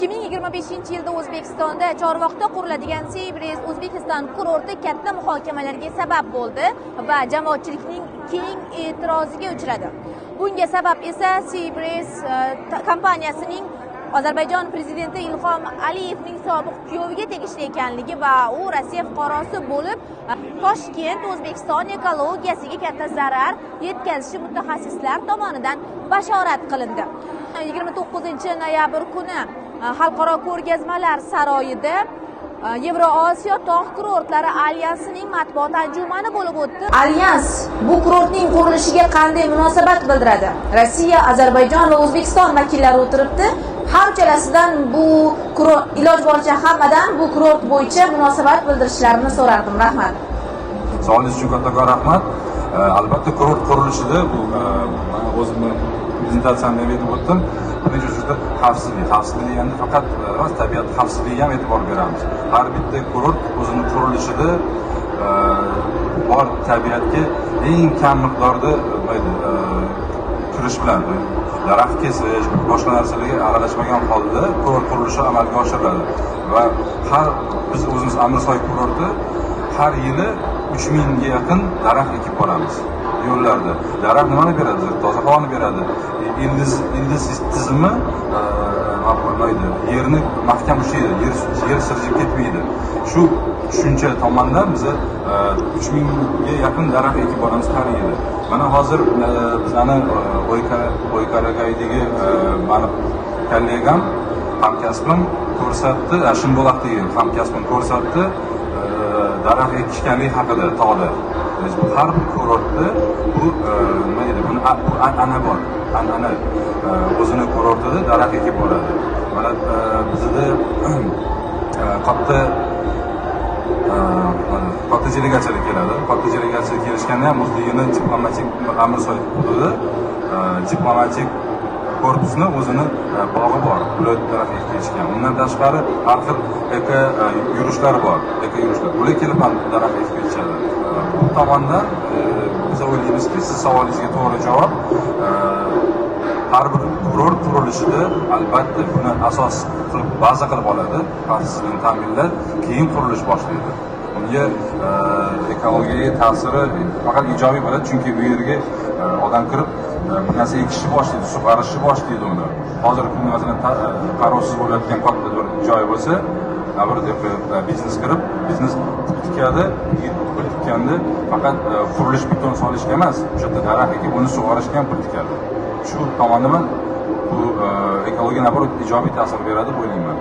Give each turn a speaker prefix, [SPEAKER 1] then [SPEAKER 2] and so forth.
[SPEAKER 1] 2025-yilda O'zbekistonda Chorvoqda quriladigan Seybreez O'zbekiston kurorti katta muhokamalarga sabab bo'ldi va jamoatchilikning keng e'tiroziga uchradi. Bunga sabab esa Seybreez kompaniyasining Ozarbayjon prezidenti Ilhom Aliyevning sobiq kuyoviga tegishli ekanligi va u Rossiya fuqarosi bo'lib, Toshkent O'zbekiston ekologiyasiga katta zarar yetkazishi mutaxassislar tomonidan bashorat qilindi. 29-noyabr kuni Xalqaro ko'rgazmalar saroyida Yevrosiyo tog' kurortlari alyansining matbuot anjumani bo'lib o'tdi. Alyans bu kurortning qurilishiga qanday munosabat bildiradi? Rossiya, Ozarbayjon va O'zbekiston vakillari o'tiribdi. Har uchalasidan bu kurort iloji boricha hammadan bu kurort bo'yicha munosabat bildirishlarini so'rardim. Rahmat.
[SPEAKER 2] Savolingiz uchun kattakon rahmat. Albatta kurort qurilishida bu o'zimni prezentatsiyamda aytib o'tdim. Birinchi juda xavfsizlik deganda faqat tabiat xavfsizligiga ham e'tibor beramiz. Har bitta kurort o'zini qurilishida bor tabiatga eng kam miqdorda kirish bilan daraxt kesish, boshqa narsalarga aralashmagan holda kurort qurilishi amalga oshiriladi. Va biz o'zimiz Amursoy kurorti har yili 3000 ga yaqin daraxt ekib boramiz. Yo'llarda daraxt nimani beradi? Toza havoni beradi. Ildiz tizimi yerni mahkam ushlaydi, yer siljib ketmaydi. Shu tushuncha tomonidan biz 3000 ga yaqin daraxt ekib boramiz har yili. Mana hozir bizani O'ykaragaydagi mani kollegam hamkasbim ko'rsatdi, Shinbolaqdagi hamkasbim ko'rsatdi daraxt ekishganlik haqida tog'da. Bu har bir kurortda bu nima deydi? Buni an'ana bor. An'ana o'zini kurortida daraxt ekib boradi. Mana bizda katta delegatsiyalar keladi. Katta delegatsiya kelishganda ham o'zligini diplomatik Amursoy hududida diplomatik korpusni o'zini bog'i bor. Ular daraxt ekishgan. Undan tashqari har xil yurishlar bor. Ular kelib ham daraxt ekishadi. Bu tomondan biz o'ylaymizki, siz savolingizga to'g'ri javob har bir kurort qurilishida albatta buni asos qilib baza qilib oladi, xavfsizlikni ta'minlab, keyin qurilish boshlaydi. Unga ekologiyaga ta'siri faqat ijobiy bo'ladi, chunki bu yerga odam kirib bu narsa ekishni boshlaydi, sug'orishni boshlaydi uni. Hozirgi kunda masalan qarovsiz bo'layotgan katta bir joy bo'lsa, bir biznes kirib, biznes tikadi, tikanda faqat qurilish beton solishga emas, o'sha yerda daraxt ekib uni sug'orishga ham pul tikadi. Shu tomondan bu ekologiyaga nazorat ijobiy ta'sir beradi deb o'ylayman.